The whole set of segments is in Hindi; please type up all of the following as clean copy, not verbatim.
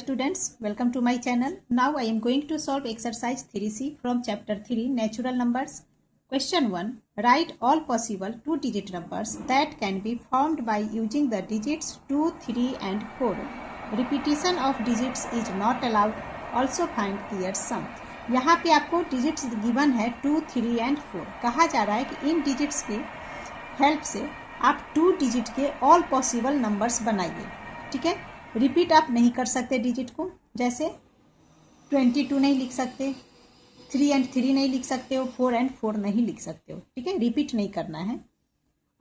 students, welcome to my channel. Now I am going to solve exercise 3C from chapter 3 natural numbers. Question 1. Write all possible two-digit numbers that can be formed by using the digits 2, 3 and 4. Repetition of digits is not allowed. Also find their sum. यहाँ पे आपको डिजिट्स गिवन है 2, 3 एंड 4. कहा जा रहा है कि इन डिजिट्स की हेल्प से आप 2 डिजिट के ऑल पॉसिबल नंबर्स बनाइए. ठीक है, रिपीट आप नहीं कर सकते डिजिट को, जैसे 22 नहीं लिख सकते, 3 एंड 3 नहीं लिख सकते हो, 4 एंड 4 नहीं लिख सकते हो. ठीक है, रिपीट नहीं करना है.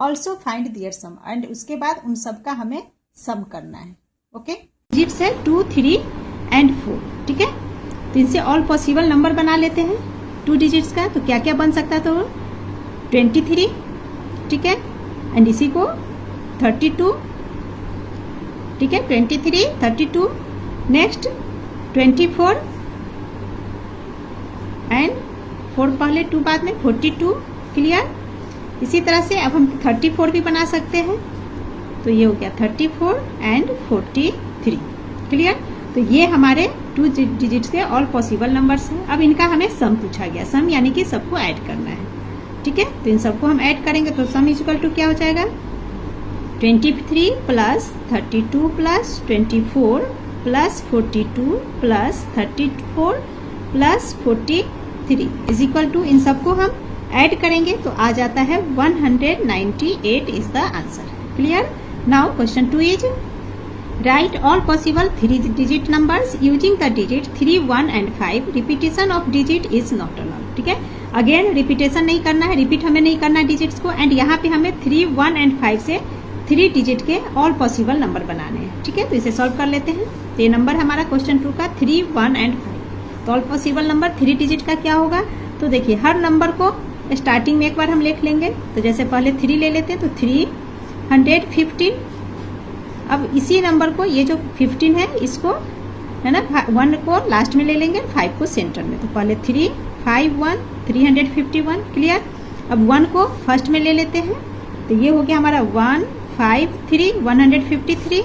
Also find their sum, and उसके बाद उन सब का हमें सम करना है. ओके, डिजिट्स है 2, 3 एंड 4. ठीक है, तो इनसे ऑल पॉसिबल नंबर बना लेते हैं 2 डिजिट्स का. तो क्या क्या बन सकता है? तो 23. ठीक है, एंड इसी को 32. ठीक है, 23, 32. नेक्स्ट 24 एंड 4 पहले 2 बाद में 42. क्लियर. इसी तरह से अब हम 34 भी बना सकते हैं. तो ये हो गया 34 एंड 43. क्लियर. तो ये हमारे 2 डिजिट्स के ऑल पॉसिबल नंबर्स हैं. अब इनका हमें सम पूछा गया. सम यानी कि सबको ऐड करना है. ठीक है, तो इन सबको हम ऐड करेंगे तो सम इक्वल टू क्या हो जाएगा? 23 plus 32 plus 24 plus 42 plus 34 plus 43 is equal to, इन सबको हम ऐड करेंगे तो आ जाता है 198 is the answer. Clear. Now question 2 is right all possible 3 digit numbers using the digit 3, 1 and 5. Repetition of digit is not allowed. ठीक है, अगेन रिपीटेशन नहीं करना है, रिपीट हमें नहीं करना है डिजिट्स को. एंड यहाँ पे हमें 3, 1 एंड 5 से 3 डिजिट के ऑल पॉसिबल नंबर बनाने हैं. ठीक है, तो इसे सॉल्व कर लेते हैं. तो ये नंबर हमारा क्वेश्चन 2 का 3, 1 एंड 5. तो ऑल पॉसिबल नंबर 3 डिजिट का क्या होगा? तो देखिए, हर नंबर को स्टार्टिंग में एक बार हम लिख लेंगे. तो जैसे पहले 3 ले लेते हैं तो 315. अब इसी नंबर को, ये जो 15 है, इसको है ना 1 को लास्ट में ले लेंगे, 5 को सेंटर में. तो पहले 3, 5, 1 351. क्लियर. अब 1 को फर्स्ट में ले लेते हैं. तो ये हो गया हमारा 1, 5, 3 153.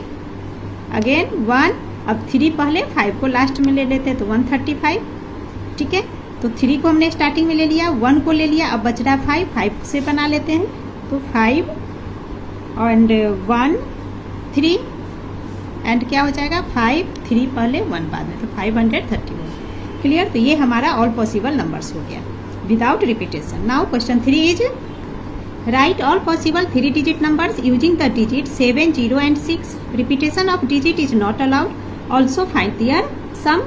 अगेन 1, अब 3 पहले, 5 को लास्ट में ले लेते हैं तो 135. ठीक है, तो 3 को हमने स्टार्टिंग में ले लिया, 1 को ले लिया, अब बच रहा 5 से बना लेते हैं. तो 5 एंड 1 3 एंड क्या हो जाएगा? 5 3 पहले 1 बाद में, तो 531. क्लियर. तो ये हमारा ऑल पॉसिबल नंबर्स हो गया without repetition. Now question 3 is right all possible 3 digit numbers using the digit 7, 0 and 6. Repetition of digit is not allowed. Also find their sum.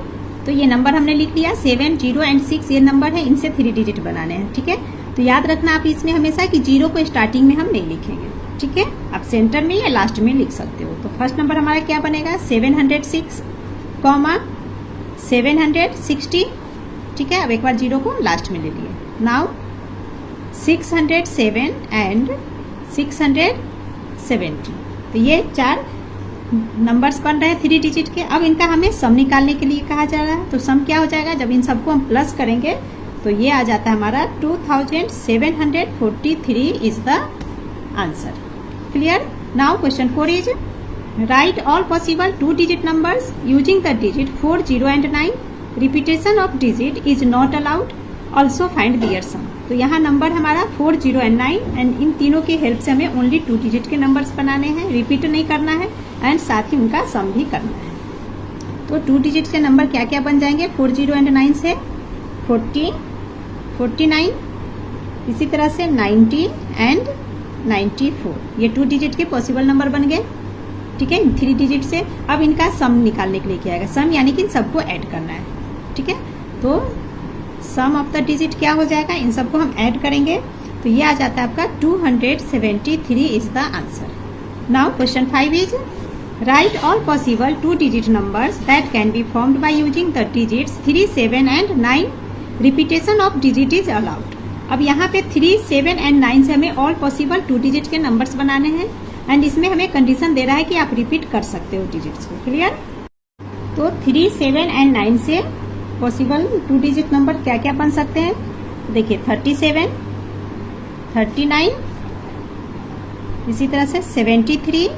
तो ये नंबर हमने लिख लिया 7, 0 एंड 6 ये नंबर है, इनसे 3 डिजिट बनाने हैं. ठीक है, तो याद रखना आप इसमें हमेशा कि 0 को स्टार्टिंग में हम नहीं लिखेंगे. ठीक है, आप सेंटर में या लास्ट में लिख सकते हो. तो फर्स्ट नंबर हमारा क्या बनेगा? 706, 760. ठीक है, अब एक बार 0 को लास्ट में ले लिए. Now 607 and 670. तो ये 4 नंबर्स बन रहे हैं 3 डिजिट के. अब इनका हमें सम निकालने के लिए कहा जा रहा है. तो सम क्या हो जाएगा? जब इन सबको हम प्लस करेंगे तो ये आ जाता है हमारा 2743 is the answer. Clear. Now question 4 is right all possible 2 digit numbers using the digit 4, 0 and 9. Repetition of digit is not allowed. Also find their sum. तो यहाँ नंबर हमारा 4, 0 एंड 9, एंड इन तीनों की हेल्प से हमें ओनली 2 डिजिट के नंबर्स बनाने हैं, रिपीट नहीं करना है, एंड साथ ही उनका सम भी करना है. तो 2 डिजिट के नंबर क्या क्या बन जाएंगे? 4, 0 एंड 9 से 40, 49. इसी तरह से 90 एंड 94. ये 2 डिजिट के पॉसिबल नंबर बन गए. ठीक है, 3 डिजिट से. अब इनका सम निकालने के लिए क्या आएगा? सम यानी कि इन सबको ऐड करना है. ठीक है, तो सम ऑफ द डिजिट क्या हो जाएगा? इन सबको हम ऐड करेंगे तो ये आ जाता है आपका 273 is the answer. Now question 5 is right all possible 2 digit numbers that can be formed by using the digits 3, 7 and 9. Repetition of digit is allowed. अब यहाँ पे 3, 7 एंड 9 से हमें ऑल पॉसिबल 2 डिजिट के नंबर्स बनाने हैं, एंड इसमें हमें कंडीशन दे रहा है कि आप रिपीट कर सकते हो डिजिट्स को. क्लियर. तो 3, 7 एंड 9 से पॉसिबल 2 डिजिट नंबर क्या क्या बन सकते हैं? देखिए 37, 39, इसी तरह से 73,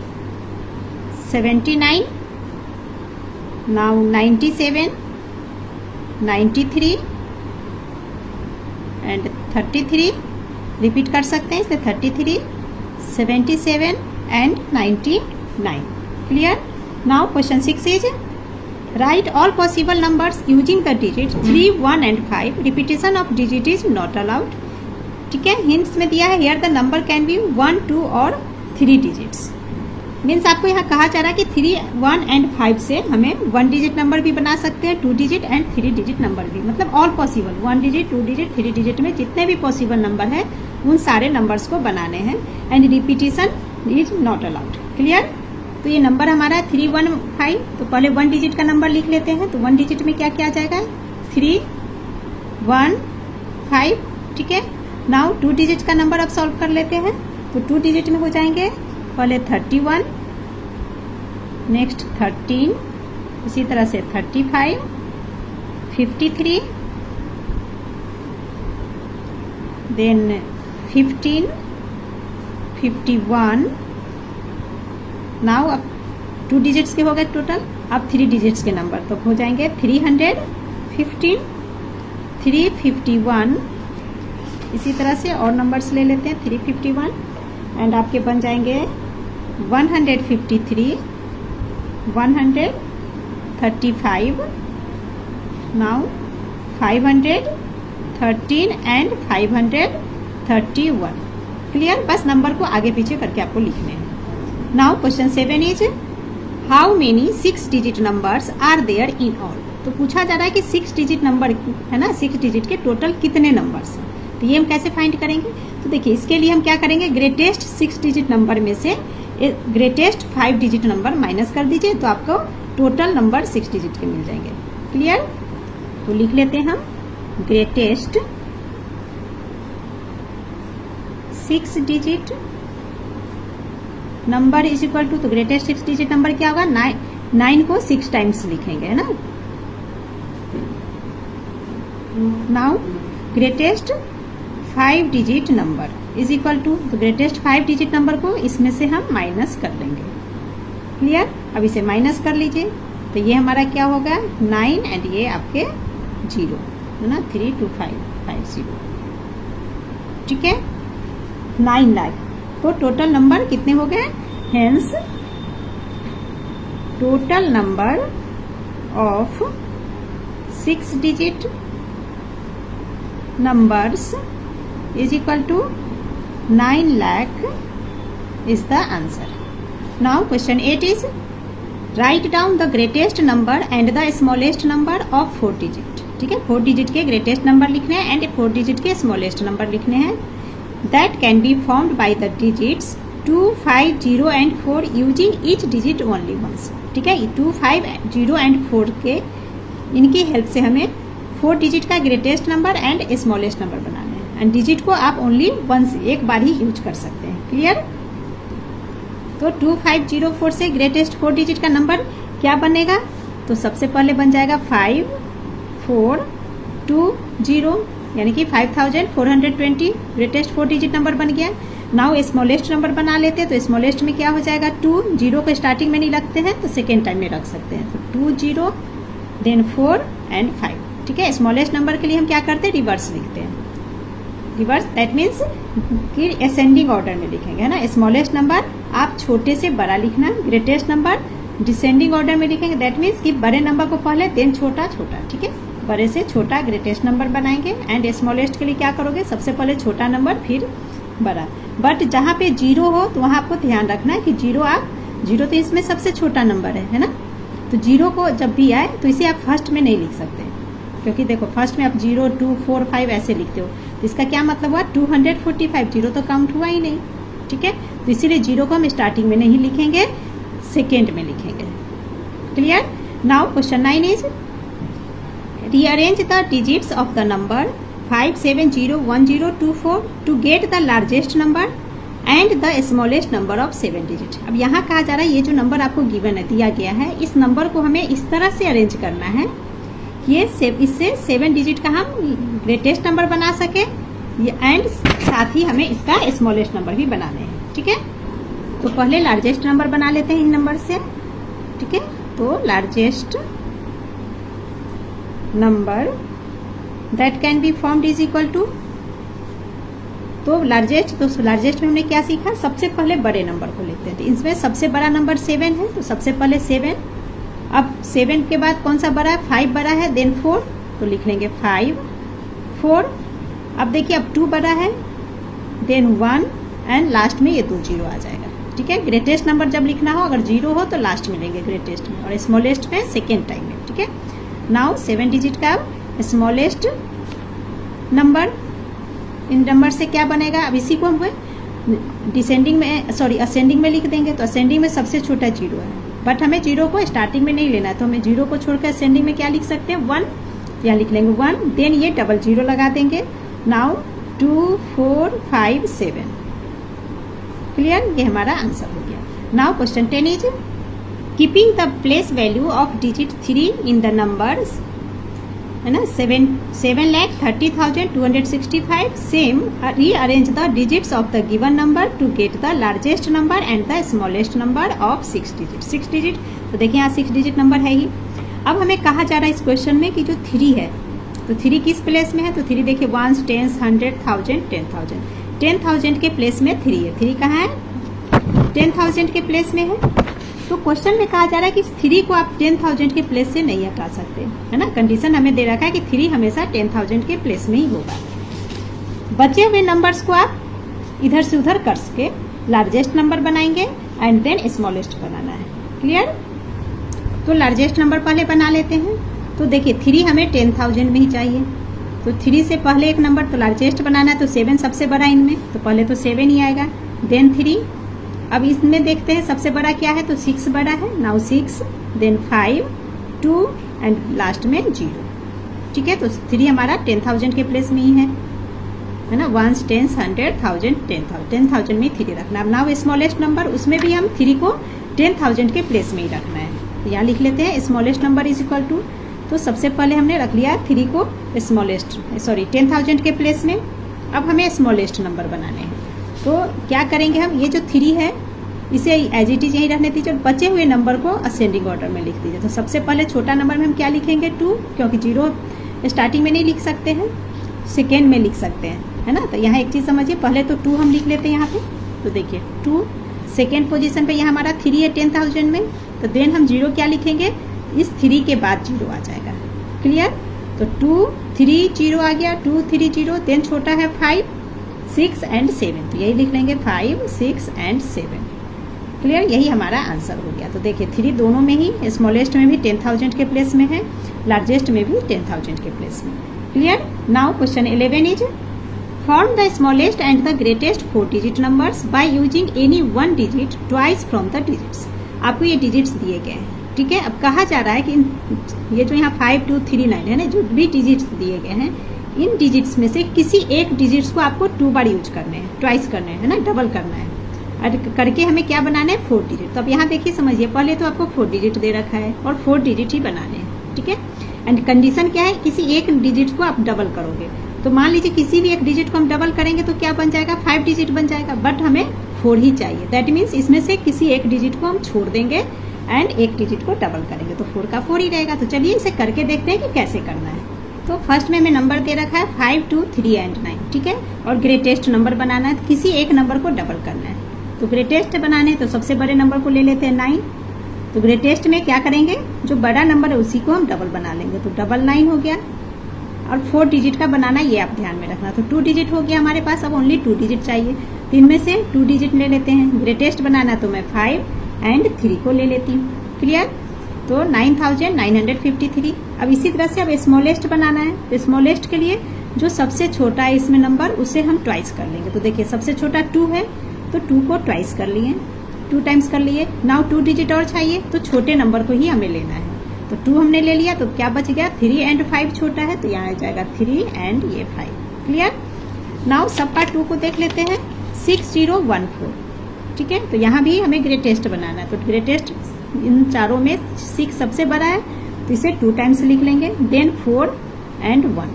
79, नाउ 97, 93 एंड 33 रिपीट कर सकते हैं, इसलिए 33, 77 and 99. Clear? Now question 6 is right all possible numbers using the digit 3, 1 and 5. Repetition of digit is not allowed. ठीक है, हिंट्स में दिया है here the number can B 1, 2 और 3 डिजिट्स. मीन्स आपको यहाँ कहा जा रहा है कि 3, 1 एंड 5 से हमें 1 डिजिट नंबर भी बना सकते हैं, 2 डिजिट एंड 3 डिजिट नंबर भी, मतलब all possible 1 digit, 2 digit, 3 digit में जितने भी पॉसिबल नंबर है उन सारे नंबर्स को बनाने हैं. And repetition is not allowed. Clear? तो ये नंबर हमारा 3, 1, 5. तो पहले 1 डिजिट का नंबर लिख लेते हैं. तो 1 डिजिट में क्या क्या आ जाएगा? 3, 1, 5. ठीक है. नाउ 2 डिजिट का नंबर अब सॉल्व कर लेते हैं. तो 2 डिजिट में हो जाएंगे पहले 31, नेक्स्ट 13, इसी तरह से 35, 53, देन 15, 51. नाउ अब 2 डिजिट्स के हो गए टोटल. अब 3 डिजिट्स के नंबर तो हो जाएंगे 315, 351. इसी तरह से और नंबर्स ले लेते हैं 351 एंड आपके बन जाएंगे 153, 135, नाउ 513 एंड 531. क्लियर? बस नंबर को आगे पीछे करके आपको लिखने हैं. Now question 7 is how many 6 digit numbers are there in all. तो पूछा जा रहा है कि 6 डिजिट नंबर है ना, 6 डिजिट के टोटल कितने नंबर्स हैं. तो ये हम कैसे फाइंड करेंगे? तो देखिए इसके लिए हम क्या करेंगे, ग्रेटेस्ट 6 डिजिट नंबर में से ग्रेटेस्ट 5 डिजिट नंबर माइनस कर दीजिए तो आपको टोटल नंबर 6 डिजिट के मिल जाएंगे. क्लियर? तो लिख लेते हैं हम greatest 6 digit number is equal to, तो ग्रेटेस्ट 6 डिजिट नंबर क्या होगा? 9 को 6 टाइम्स लिखेंगे, है ना. Now greatest 5 digit number is equal to, तो ग्रेटेस्ट 5 डिजिट नंबर को इसमें से हम माइनस कर लेंगे. क्लियर? अब इसे माइनस कर लीजिए तो ये हमारा क्या होगा 9 एंड ये आपके 0 है ना, 32550. ठीक है, 9 लाख. तो टोटल नंबर कितने हो गए? Hence total number of 6 digit numbers is equal to 9 lakh is the answer. Now question 8 is write down the greatest number and the smallest number of 4 digit. ठीक है, 4 डिजिट के ग्रेटेस्ट नंबर लिखने हैं एंड 4 डिजिट के स्मॉलेस्ट नंबर लिखने हैं. That can be formed by the digits 2, 5, 0 and 4 using each digit only once. ठीक है, 2, 5, 0 एंड 4 के इनकी हेल्प से हमें 4 डिजिट का greatest number and smallest number बनाना है. एंड डिजिट को आप ओनली वंस, एक बार ही यूज कर सकते हैं. क्लियर? तो 2504 से ग्रेटेस्ट 4 डिजिट का नंबर क्या बनेगा? तो सबसे पहले बन जाएगा 5420 यानी कि 5420 ग्रेटेस्ट 4 डिजिट नंबर बन गया. नाउ स्मॉलेस्ट नंबर बना लेते हैं. तो स्मॉलेस्ट में क्या हो जाएगा 2, 0 को स्टार्टिंग में नहीं रखते हैं तो सेकेंड टाइम में रख सकते हैं. तो 20 देन 4 एंड 5. ठीक है, स्मॉलेस्ट नंबर के लिए हम क्या करते हैं, रिवर्स लिखते हैं. रिवर्स दैट मीन्स कि असेंडिंग ऑर्डर में लिखेंगे, है ना. स्मॉलेस्ट नंबर आप छोटे से बड़ा लिखना, ग्रेटेस्ट नंबर डिसेंडिंग ऑर्डर में लिखेंगे. दैट मीन्स कि बड़े नंबर को पहले देन छोटा छोटा. ठीक है, बड़े से छोटा ग्रेटेस्ट नंबर बनाएंगे. एंड स्मॉलेस्ट के लिए क्या करोगे, सबसे पहले छोटा नंबर फिर बड़ा. बट जहाँ पे 0 हो तो वहाँ आपको ध्यान रखना है कि 0 तो इसमें सबसे छोटा नंबर है ना. तो 0 को जब भी आए तो इसे आप फर्स्ट में नहीं लिख सकते, क्योंकि देखो फर्स्ट में आप 0, 2, 4, 5 ऐसे लिखते हो. तो इसका क्या मतलब हुआ 245. 0 तो काउंट हुआ ही नहीं. ठीक है, तो इसीलिए 0 को हम स्टार्टिंग में नहीं लिखेंगे, सेकेंड में लिखेंगे. Clear? Now question 9 is rearrange the digits of the number 5701024 to get the largest number and the smallest number of 7 digit. अब यहाँ कहा जा रहा है ये जो नंबर आपको गिवन है, दिया गया है, इस नंबर को हमें इस तरह से अरेंज करना है ये इससे 7 डिजिट का हम ग्रेटेस्ट नंबर बना सके एंड साथ ही हमें इसका स्मॉलेस्ट नंबर भी बनाने हैं. ठीक है, तो पहले लार्जेस्ट नंबर बना लेते हैं इन नंबर से. ठीक है, तो largest number that can be formed is equal to, तो लार्जेस्ट में हमने क्या सीखा, सबसे पहले बड़े नंबर को लेते हैं। तो इसमें सबसे बड़ा नंबर 7 है, तो सबसे पहले 7, अब 7 के बाद कौन सा बड़ा है, 5 बड़ा है, देन 4, तो लिख लेंगे 5 4। अब देखिए अब 2 बड़ा है, देन 1 एंड लास्ट में ये 2 जीरो आ जाएगा। ठीक है, ग्रेटेस्ट नंबर जब लिखना हो अगर जीरो हो तो लास्ट में लेंगे ग्रेटेस्ट में, और स्मॉलेस्ट में सेकेंड टाइम में। ठीक है, नाउ 7 डिजिट का स्मॉलेस्ट नंबर, इन नंबर से क्या बनेगा, अब इसी को हम डिसेंडिंग में असेंडिंग में लिख देंगे। तो असेंडिंग में सबसे छोटा जीरो है, बट हमें जीरो को स्टार्टिंग में नहीं लेना है, तो हमें जीरो को छोड़कर असेंडिंग में क्या लिख सकते हैं, 1, यहाँ लिख लेंगे 1, देन ये डबल जीरो लगा देंगे। नाउ 2 4 5 7, क्लियर, ये हमारा आंसर हो गया। Now question 10 is keeping the place value of digit 3 in the numbers, है ना, 7,30,265, same rearrange the digits of the given number to get the largest number and the smallest number of 6 digit. 6 digit, तो देखिए यहाँ 6 डिजिट नंबर है ही। अब हमें कहा जा रहा है इस क्वेश्चन में कि जो 3 है, तो 3 किस प्लेस में है, तो 3 देखिए 1, 10, 100, 1000, 10,000, 10,000 के प्लेस में 3 है। 3 कहाँ है, 10,000 के प्लेस में है। तो क्वेश्चन में कहा जा रहा है कि 3 को आप 10,000 के प्लेस से नहीं हटा सकते, है ना, कंडीशन हमें दे रखा है कि 3 हमेशा 10,000 के प्लेस में ही होगा। बचे हुए नंबर्स को आप इधर से उधर कर के लार्जेस्ट नंबर बनाएंगे एंड देन स्मॉलेस्ट बनाना है। क्लियर, तो लार्जेस्ट नंबर पहले बना लेते हैं। तो देखिए 3 हमें 10,000 में ही चाहिए, तो 3 से पहले एक नंबर तो लार्जेस्ट बनाना है, तो 7 सबसे बड़ा इनमें, तो पहले तो 7 ही आएगा, देन 3। अब इसमें देखते हैं सबसे बड़ा क्या है, तो 6 बड़ा है, नाउ 6, देन 5 2 एंड लास्ट में 0। ठीक है, तो 3 हमारा 10,000 के प्लेस में ही है ना, 1, 10, 100, 1000, 10,000 में 3 रखना। अब नाउ स्मॉलेस्ट नंबर, उसमें भी हम 3 को 10,000 के प्लेस में ही रखना है। तो यहाँ लिख लेते हैं smallest number is equal to, तो सबसे पहले हमने रख लिया 3 को 10,000 के प्लेस में। अब हमें स्मॉलेस्ट नंबर बनाने हैं, तो क्या करेंगे हम, ये जो 3 है इसे एज इट इज यही रखने दीजिए और बचे हुए नंबर को असेंडिंग ऑर्डर में लिख दीजिए। तो सबसे पहले छोटा नंबर में हम क्या लिखेंगे, 2, क्योंकि 0 स्टार्टिंग में नहीं लिख सकते हैं, सेकेंड में लिख सकते हैं, है ना। तो यहाँ एक चीज़ समझिए, पहले तो 2 हम लिख लेते हैं यहाँ पे, तो देखिए 2 सेकेंड पोजीशन पे, यहाँ हमारा 3 है 10,000 में, तो देन हम 0 क्या लिखेंगे, इस 3 के बाद 0 आ जाएगा। क्लियर, तो 2 3 0 आ गया, 2 3 0, देन छोटा है 5 6 एंड 7, तो यही लिख लेंगे 5 6 एंड 7। क्लियर, यही हमारा आंसर हो गया। तो देखिए 3 दोनों में ही, स्मॉलेस्ट में भी 10,000 के प्लेस में है, लार्जेस्ट में भी 10,000 के प्लेस में। Clear, now question 11 is form the smallest and the greatest 4 digit numbers by using any 1 digit twice from the digits. आपको ये डिजिट्स दिए गए हैं, ठीक है। अब कहा जा रहा है कि ये जो यहाँ 5 2 3 9 है ना, जो भी डिजिट्स दिए गए हैं, इन डिजिट्स में से किसी एक डिजिट्स को आपको 2 बार यूज करने हैं, ट्वाइस करने हैं, ना, डबल करना है, और करके हमें क्या बनाना है, 4 डिजिट। तो अब यहाँ देखिए समझिए, पहले तो आपको 4 डिजिट दे रखा है और 4 डिजिट ही बनाने हैं। ठीक है, एंड कंडीशन क्या है, किसी एक डिजिट को आप डबल करोगे। तो मान लीजिए किसी भी एक डिजिट को हम डबल करेंगे तो क्या बन जाएगा, 5 डिजिट बन जाएगा, बट हमें 4 ही चाहिए। दैट मीन्स इसमें से किसी एक डिजिट को हम छोड़ देंगे एंड एक डिजिट को डबल करेंगे, तो 4 का 4 ही रहेगा। तो चलिए इसे करके देखते हैं कि कैसे करना है। तो फर्स्ट में हमें नंबर दे रखा है 5 2 3 एंड 9, ठीक है, और ग्रेटेस्ट नंबर बनाना है, तो किसी एक नंबर को डबल करना है। तो ग्रेटेस्ट बनाने तो सबसे बड़े नंबर को ले लेते हैं 9, तो ग्रेटेस्ट में क्या करेंगे, जो बड़ा नंबर है उसी को हम डबल बना लेंगे, तो 9 हो गया। और 4 डिजिट का बनाना ये आप ध्यान में रखना। तो 2 डिजिट हो गया हमारे पास, अब ओनली 2 डिजिट चाहिए, तो इनमें से 2 डिजिट ले लेते हैं। ग्रेटेस्ट बनाना तो मैं 5 एंड 3 को ले लेती हूँ। क्लियर, तो 9,953। अब इसी तरह से अब स्मॉलेस्ट बनाना है, तो स्मॉलेस्ट के लिए जो सबसे छोटा है इसमें नंबर, उसे हम ट्वाइस कर लेंगे। तो देखिए सबसे छोटा 2 है, तो 2 को ट्वाइस कर लिए, 2 टाइम्स कर लिए। नाउ 2 डिजिट और चाहिए, तो छोटे नंबर को ही हमें लेना है। तो 2 हमने ले लिया, तो क्या बच गया, 3 एंड 5 छोटा है, तो यहाँ आ जाएगा 3 एंड ये 5। क्लियर, नाउ सबका 2 को देख लेते हैं, 6014। ठीक है, तो यहाँ भी हमें ग्रेटेस्ट बनाना है, तो ग्रेटेस्ट इन चारों में 6 सबसे बड़ा है, तो इसे 2 टाइम्स लिख लेंगे, देन 4 एंड 1।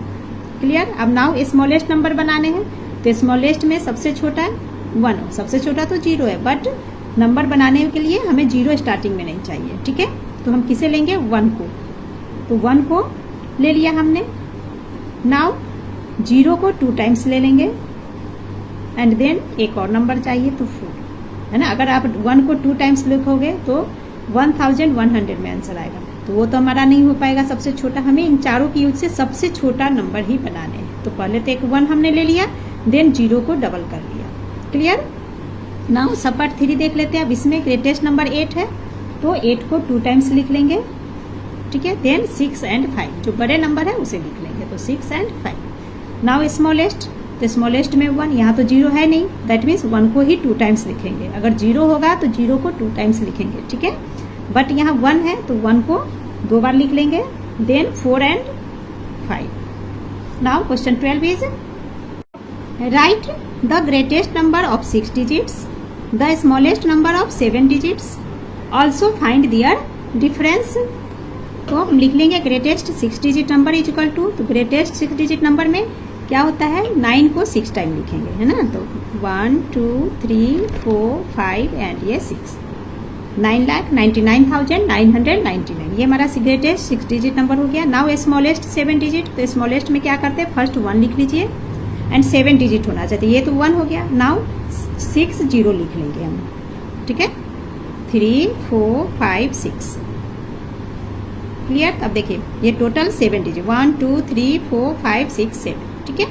क्लियर, अब नाउ स्मॉलेस्ट नंबर बनाने हैं, तो स्मॉलेस्ट में सबसे छोटा 1, सबसे छोटा तो 0 है, बट नंबर बनाने के लिए हमें 0 स्टार्टिंग में नहीं चाहिए। ठीक है, तो हम किसे लेंगे, 1 को, तो 1 को ले लिया हमने। नाउ 0 को 2 टाइम्स ले लेंगे एंड देन एक और नंबर चाहिए तो 4, है ना। अगर आप 1 को 2 टाइम्स लिखोगे तो 1100 में आंसर आएगा, तो वो तो हमारा नहीं हो पाएगा सबसे छोटा। हमें इन चारों की यूज से सबसे छोटा नंबर ही बनाने हैं। तो पहले तो एक 1 हमने ले लिया, देन 0 को डबल कर लिया। क्लियर। नाउ सब पार्ट 3 देख लेते हैं। अब इसमें ग्रेटेस्ट नंबर 8 है, तो 8 को 2 टाइम्स लिख लेंगे, ठीक है। देन 6 एंड 5, जो बड़े नंबर है उसे लिख लेंगे, तो 6 एंड 5। नाउ स्मॉलेस्ट, तो स्मॉलेस्ट में 1, यहाँ तो 0 है नहीं, दैट मीन्स 1 को ही 2 टाइम्स लिखेंगे। अगर 0 होगा तो 0 को 2 टाइम्स लिखेंगे, ठीक है। बट यहाँ 1 है तो 1 को 2 बार लिख लेंगे, then 4 and 5। Now question 12 is write the greatest number of 6 digits, the smallest number of 7 digits, also find their difference. तो हम लिख लेंगे greatest 6 digit number is equal to, तो ग्रेटेस्ट 6 डिजिट नंबर में क्या होता है, 9 को 6 टाइम लिखेंगे, है ना। तो 1 2 3 4 5 एंड ये 6, 9,99,999, ये हमारा ग्रेटेस्ट 6 डिजिट नंबर हो गया। नाउ स्मॉलेस्ट 7 डिजिट, तो स्मॉलेस्ट में क्या करते हैं, फर्स्ट 1 लिख लीजिए एंड 7 डिजिट होना चाहिए, ये तो 1 हो गया। नाउ 6 0 लिख लेंगे हम, ठीक है। 3 4 5 6, क्लियर। अब देखिए ये टोटल 7 डिजिट, 1 2 3 4 5 6 7, ठीक है।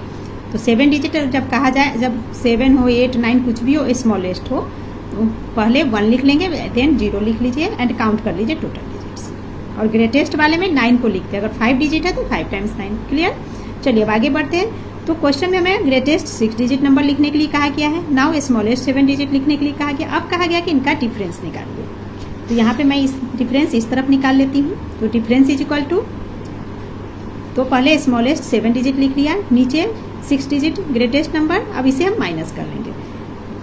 तो 7 डिजिट जब कहा जाए, जब 7 हो 8 9 कुछ भी हो स्मॉलेस्ट हो, तो पहले 1 लिख लेंगे, देन 0 लिख लीजिए एंड काउंट कर लीजिए टोटल डिजिट्स। और ग्रेटेस्ट वाले में 9 को लिखते हैं, अगर 5 डिजिट है तो 5 टाइम्स 9, क्लियर। चलिए अब आगे बढ़ते हैं। तो क्वेश्चन में हमें ग्रेटेस्ट 6 डिजिट नंबर लिखने के लिए कहा गया है, नाउ स्मॉलेस्ट 7 डिजिट लिखने के लिए कहा गया। अब कहा गया कि इनका डिफरेंस निकालिए, तो यहाँ पे मैं इस डिफरेंस इस तरफ निकाल लेती हूँ। तो डिफरेंस इज इक्वल टू, तो पहले स्मॉलेस्ट 7 डिजिट लिख लिया, नीचे 6 डिजिट ग्रेटेस्ट नंबर, अब इसे हम माइनस कर लेंगे,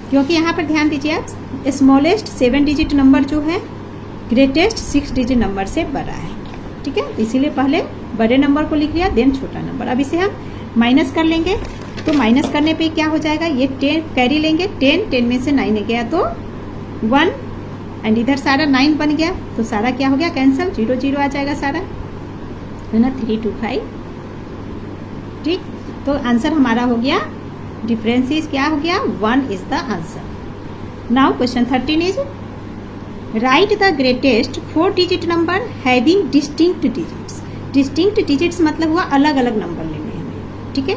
क्योंकि यहाँ पर ध्यान दीजिए आप, स्मॉलेस्ट 7 डिजिट नंबर जो है ग्रेटेस्ट 6 डिजिट नंबर से बड़ा है, ठीक है। तो इसीलिए पहले बड़े नंबर को लिख लिया, देन छोटा नंबर। अब इसे हम माइनस कर लेंगे, तो माइनस करने पे क्या हो जाएगा, ये 10 कैरी लेंगे, 10 में से 9 गया तो 1 एंड इधर सारा 9 बन गया, तो सारा क्या हो गया, कैंसिल, 0 0 आ जाएगा सारा, है ना। 3 2 5, ठीक। तो आंसर हमारा हो गया, डिफरेंस इज क्या हो गया, 1 is the answer. Now question 13 is write the greatest 4 digit number having distinct digits. Distinct digits मतलब हुआ अलग अलग नंबर लेने हमें, ठीक है।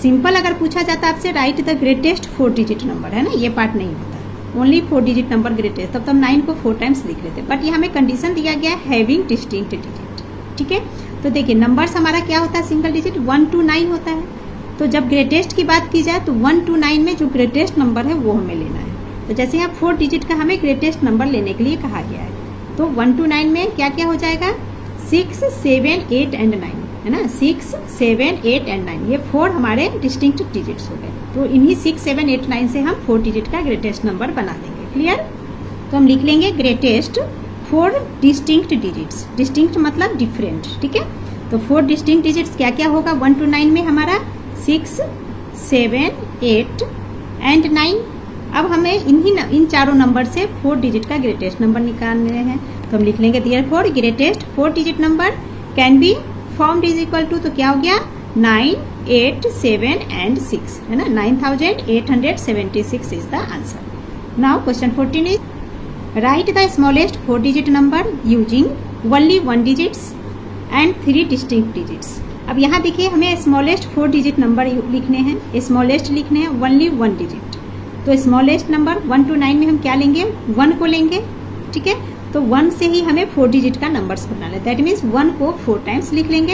सिंपल अगर पूछा जाता आपसे right the greatest 4 digit number, है ना, ये पार्ट नहीं होता, ओनली 4 डिजिट नंबर ग्रेटेस्ट, तब तो हम 9 को 4 टाइम्स लिख लेते, बट यहाँ हमें कंडीशन दिया गया है हैविंग डिस्टिंक्ट डिजिट, ठीक है। तो देखिए नंबर्स हमारा क्या होता है, सिंगल डिजिट 1 to 9 होता है। तो जब ग्रेटेस्ट की बात की जाए तो 1 to 9 में जो ग्रेटेस्ट नंबर है वो हमें लेना है। तो जैसे यहाँ 4 डिजिट का हमें ग्रेटेस्ट नंबर लेने के लिए कहा गया है, तो 1 to 9 में क्या क्या हो जाएगा, 6 7 8 एंड 9, है ना। 6 7 8 एंड 9, ये 4 हमारे डिस्टिंक्ट डिजिट्स हो गए। तो इन्हीं 6 7 8 9 से हम 4 डिजिट का ग्रेटेस्ट नंबर बना देंगे, क्लियर। तो हम लिख लेंगे ग्रेटेस्ट 4 डिस्टिंक्ट डिजिट्स, डिस्टिंक्ट मतलब डिफरेंट, ठीक है। तो 4 डिस्टिंक्ट डिजिट्स क्या क्या होगा 1 to 9 में, हमारा 6 7 8 एंड 9। अब हमें इन चारों नंबर से 4 डिजिट का ग्रेटेस्ट नंबर निकालने हैं, तो हम लिख लेंगे therefore greatest 4 digit number can be formed is equal to, तो क्या हो गया 9 8 7 एंड 6, है ना। 9876 is the answer. Now question 14 is write the smallest 4 digit number using only 1 digits and 3 distinct digits. अब यहाँ देखिए हमें स्मॉलेस्ट 4 डिजिट नंबर लिखने हैं, स्मॉलेस्ट लिखने हैं ओनली 1 डिजिट। तो स्मॉलेस्ट नंबर 1 to 9 में हम क्या लेंगे, 1 को लेंगे, ठीक है। तो 1 से ही हमें 4 डिजिट का नंबर्स बना लें, दैट मीन्स 1 को 4 टाइम्स लिख लेंगे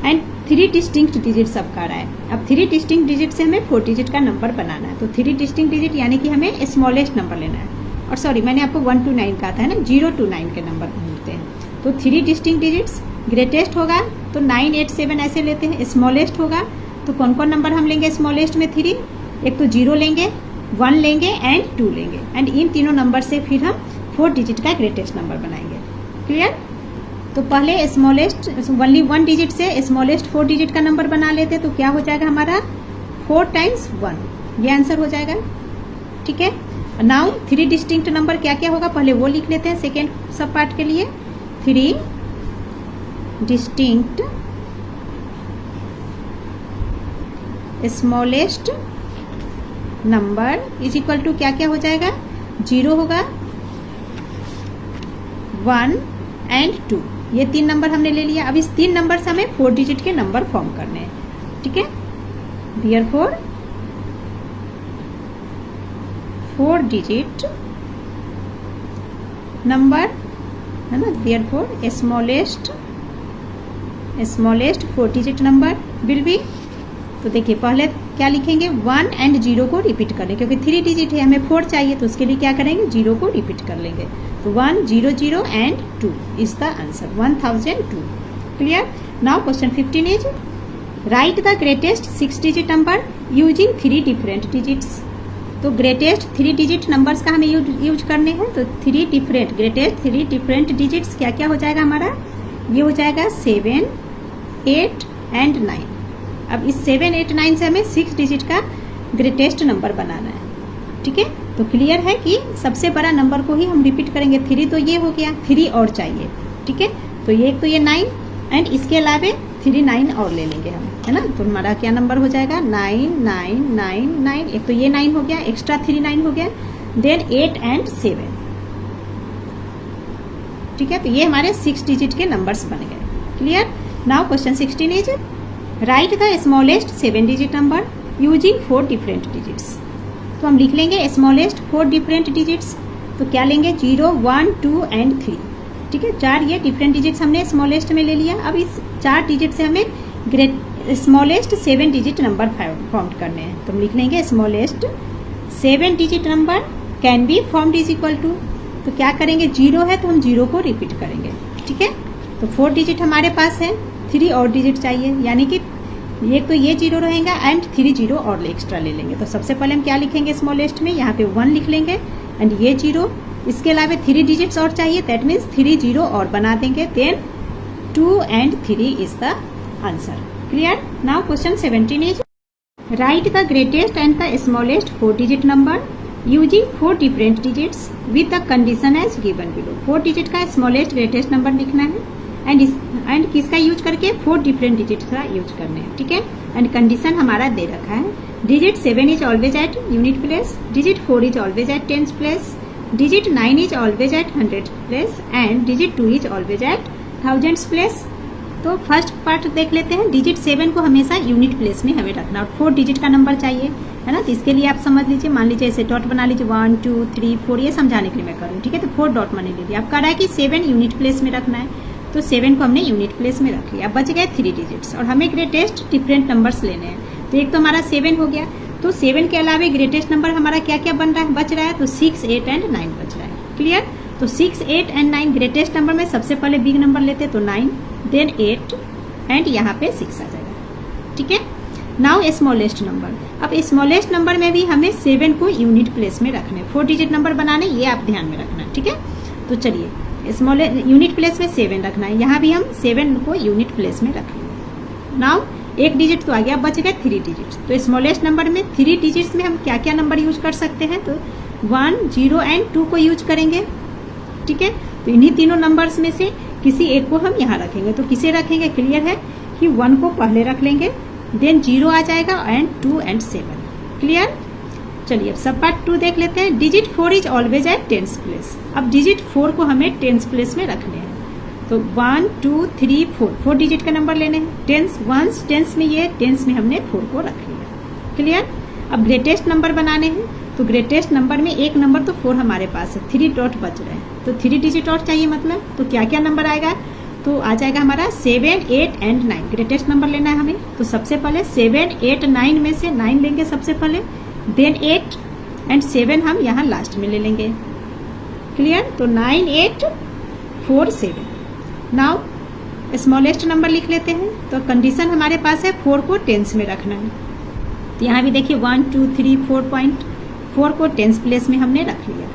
एंड 3 डिस्टिंक्ट डिजिट सबका रहा है। अब 3 डिस्टिंक्ट डिजिट से हमें 4 डिजिट का नंबर बनाना है, तो 3 डिस्टिंक्ट डिजिट यानी कि हमें स्मॉलेस्ट नंबर लेना है। और सॉरी मैंने आपको 1 to 9 कहा था, है ना, 0 to 9 के नंबर ढूंढते हैं। तो 3 डिस्टिंक्ट डिजिट्स, ग्रेटेस्ट होगा तो 9 8 7 ऐसे लेते हैं, स्मॉलेस्ट होगा तो कौन कौन नंबर हम लेंगे स्मॉलेस्ट में 3, एक तो 0 लेंगे, 1 लेंगे एंड 2 लेंगे, एंड इन तीनों नंबर से फिर हम 4 डिजिट का ग्रेटेस्ट नंबर बनाएंगे, क्लियर। तो पहले स्मॉलेस्ट ओनली 1 डिजिट से स्मॉलेस्ट 4 डिजिट का नंबर बना लेते, तो क्या हो जाएगा हमारा 4 times 1, ये आंसर हो जाएगा, ठीक है। नाउ 3 डिस्टिंक्ट नंबर क्या क्या होगा पहले वो लिख लेते हैं सेकेंड सब पार्ट के लिए। 3 distinct smallest number is equal to क्या क्या हो जाएगा, 0 होगा, 1 एंड 2। ये 3 नंबर हमने ले लिया। अब इस 3 नंबर से हमें 4 डिजिट के नंबर फॉर्म करने हैं, ठीक है। देयरफॉर 4 डिजिट नंबर है ना, therefore smallest 4 digit number will be, तो देखिए पहले क्या लिखेंगे, 1 एंड 0 को रिपीट करें, क्योंकि 3 डिजिट है, हमें 4 चाहिए, तो उसके लिए क्या करेंगे, 0 को रिपीट कर लेंगे। तो 1 0 0 and 2 is the answer, 1002। Clear. Now question 15 is write the greatest 6 digit number using 3 different digits. तो ग्रेटेस्ट 3 डिजिट नंबर्स का हमें यूज करने हैं। तो ग्रेटेस्ट 3 डिफरेंट डिजिट्स क्या क्या हो जाएगा हमारा, ये हो जाएगा 7 8 एंड 9। अब इस 7 8 9 से हमें 6 डिजिट का ग्रेटेस्ट नंबर बनाना है, ठीक है। तो क्लियर है कि सबसे बड़ा नंबर को ही हम रिपीट करेंगे। 3 तो ये हो गया, 3 और चाहिए, ठीक है। तो ये 9 एंड इसके अलावे 3 9 और ले लेंगे हम, है ना। तो हमारा क्या नंबर हो जाएगा, 9 9 9 9। एक तो ये 9 हो गया, एक्स्ट्रा 3 9 हो गया, देन 8 एंड 7, ठीक है। तो ये हमारे 6 डिजिट के नंबर्स बन गए। Clear. Now question 16 is write the smallest 7 digit number using 4 different digits. तो हम लिख लेंगे स्मॉलेस्ट 4 डिफरेंट डिजिट्स। तो क्या लेंगे, 0 1 2 एंड 3, ठीक है। 4 ये डिफरेंट डिजिट्स हमने स्मॉलेस्ट में ले लिया। अब इस 4 डिजिट से हमें स्मॉलेस्ट 7 डिजिट नंबर फॉर्म करने हैं। तो हम लिख लेंगे smallest 7 digit number can be formed is equal to, तो क्या करेंगे, 0 है तो हम 0 को रिपीट करेंगे, ठीक है। तो 4 डिजिट हमारे पास है, 3 और डिजिट चाहिए, यानी कि एक तो ये 0 रहेगा एंड 3 0 और एक्स्ट्रा ले लेंगे। तो सबसे पहले हम क्या लिखेंगे स्मॉलेस्ट में, यहाँ पे 1 लिख लेंगे एंड ये 0, इसके अलावा 3 डिजिट्स और चाहिए, दैट मीन्स 3 0 और बना देंगे, then 2 and 3 is the answer. Clear. Now question 17 is write the greatest and the smallest 4 digit number using 4 different digits with the condition as given below. 4 digit का स्मॉलेस्ट ग्रेटेस्ट नंबर लिखना है एंड किसका यूज करके, 4 डिफरेंट डिजिट का यूज करने हैं, ठीक है। एंड कंडीशन हमारा दे रखा है, digit 7 is always eight unit place, digit 4 is always eight tens place, digit 9 is always eight 100 place and digit 2 is always eight thousands place. तो फर्स्ट पार्ट देख लेते हैं, डिजिट 7 को हमेशा यूनिट प्लेस में हमें रखना और 4 डिजिट का नंबर चाहिए, है ना। तो इसके लिए आप समझ लीजिए, मान लीजिए ऐसे डॉट बना लीजिए, 1 2 3 4, ये समझाने के लिए मैं करूँ, ठीक है। तो 4 डॉट मैंने ले लिया। अब कह रहा है कि 7 यूनिट प्लेस में रखना है, तो 7 को हमने यूनिट प्लेस में रख लिया। अब बच गए 3 डिजिट्स और हमें ग्रेटेस्ट डिफरेंट नंबर्स लेने हैं। तो एक तो हमारा 7 हो गया, तो 7 के अलावा ग्रेटेस्ट नंबर हमारा क्या क्या बन रहा है, बच रहा है, तो 6 8 एंड 9 बच रहा है। क्लियर। तो 6 8 एंड 9 ग्रेटेस्ट नंबर में सबसे पहले बिग नंबर लेते तो 9, देन 8 एंड यहाँ पे 6 आ जाएगा, ठीक है। Now smallest number. अब स्मॉलेस्ट नंबर में भी हमें 7 को यूनिट प्लेस में रखना है, 4 डिजिट नंबर बनाने, ये आप ध्यान में रखना, ठीक है। तो चलिए स्मॉल यूनिट प्लेस में 7 रखना है, यहाँ भी हम 7 को यूनिट प्लेस में रखेंगे। नाउ एक डिजिट तो आ गया, बच गए 3 डिजिट। तो स्मॉलेस्ट नंबर में 3 डिजिट्स में हम क्या क्या नंबर यूज कर सकते हैं, तो 1 0 एंड 2 को यूज करेंगे, ठीक है। तो इन्हीं तीनों नंबर्स में से किसी एक को हम यहाँ रखेंगे। तो किसे रखेंगे, क्लियर है कि 1 को पहले रख लेंगे, देन 0 आ जाएगा एंड 2 एंड 7। क्लियर। चलिए अब सब पार्ट 2 देख लेते हैं। Digit 4 is always eight tens place. अब डिजिट 4 को हमें टेंस प्लेस में रखने हैं। तो 1 2 3 4 डिजिट का नंबर लेने हैं। टेंस वंस टेंस में ये टेंस में हमने 4 को रख लिया। क्लियर। अब ग्रेटेस्ट नंबर बनाने हैं। तो ग्रेटेस्ट नंबर में एक नंबर तो 4 हमारे पास है, 3 डॉट बच रहे हैं, तो 3 डिजिट और चाहिए, मतलब तो क्या क्या नंबर आएगा, तो आ जाएगा हमारा 7 8 एंड 9। ग्रेटेस्ट नंबर लेना है हमें। तो सबसे पहले 7 8 9 में से 9 लेंगे सबसे पहले, देन 8 एंड 7 हम यहाँ लास्ट में ले लेंगे। क्लियर। तो 9 8 4 7। नाउ स्मॉलेस्ट नंबर लिख लेते हैं। तो कंडीशन हमारे पास है 4 को टेंस में रखना है। तो यहाँ भी देखिए 1 2 3 4 को टेंस प्लेस में हमने रख लिया।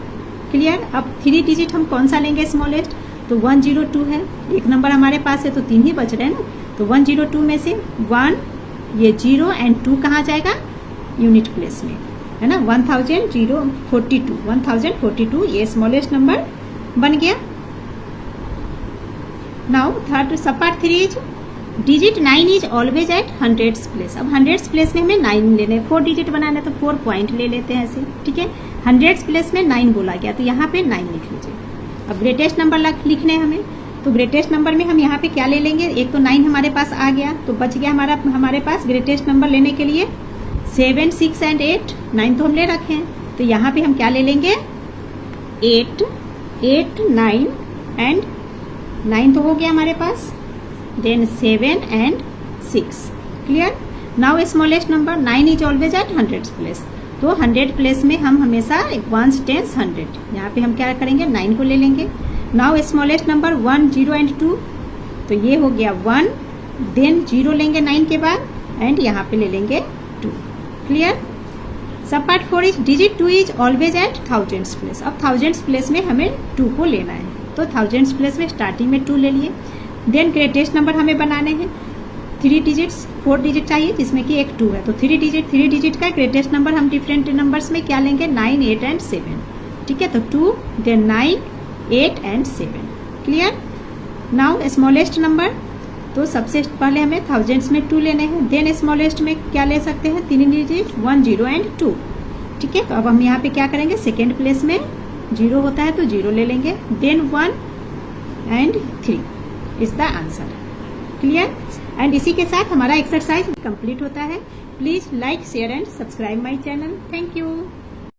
क्लियर। अब 3 डिजिट हम कौन सा लेंगे स्मॉलेस्ट, तो 102 है, एक नंबर हमारे पास है तो 3 ही बच रहे हैं ना। तो 102 में से 1 ये 0 एंड 2 कहाँ जाएगा, यूनिट प्लेस में, है ना। 1042 ये स्मॉलेस्ट नंबर बन गया। नाउ थर्ड सब part 3 is digit 9 is always at hundreds place. अब हंड्रेड्स प्लेस में हमें 9 लेने, 4 डिजिट बनाना है तो 4 पॉइंट ले लेते हैं ऐसे, ठीक है। हंड्रेड्स प्लेस में 9 बोला गया तो यहाँ पे 9 लिख लीजिए। अब ग्रेटेस्ट नंबर लिखने हैं हमें, तो ग्रेटेस्ट नंबर में हम यहाँ पे क्या ले लेंगे, एक तो 9 हमारे पास आ गया तो बच गया हमारे पास ग्रेटेस्ट नंबर लेने के लिए 7, 6 एंड 8। 9 तो हम ले रखे हैं तो यहाँ पे हम क्या ले लेंगे 8, 9 एंड 9 तो हो गया हमारे पास, then 7 and 6। Clear. Now smallest number 9 is always at hundreds place, तो 100 प्लेस में हम हमेशा 1 10 100, यहाँ पे हम क्या करेंगे 9 को ले लेंगे। नाउ स्मॉलेस्ट नंबर 1, 0 एंड 2, तो ये हो गया 1, देन 0 लेंगे 9 के बाद एंड यहाँ पे ले लेंगे 2। क्लियर। सब part 4 is digit 2 is always eight thousands place. अब थाउजेंड्स प्लेस में हमें 2 को लेना है, तो थाउजेंड्स प्लेस में स्टार्टिंग में 2 ले लिए। देन ग्रेटेस्ट नंबर हमें बनाने हैं 3 डिजिट्स, 4 डिजिट चाहिए जिसमें कि एक 2 है, तो 3 डिजिट का ग्रेटेस्ट नंबर हम डिफरेंट नंबर्स में क्या लेंगे 9, 8 एंड 7, ठीक है। तो 2, then 9, 8 and 7। Clear. Now smallest number, तो सबसे पहले हमें थाउजेंड्स में 2 लेने हैं, देन स्मॉलेस्ट में क्या ले सकते हैं 3 डिजिट 1, 0 एंड 2, ठीक है। तो अब हम यहाँ पे क्या करेंगे सेकेंड प्लेस में 0 होता है तो 0 ले लेंगे, then 1 and 3 is the answer. Clear. And इसी के साथ हमारा एक्सरसाइज कंप्लीट होता है। Please like, share and subscribe my channel. Thank you.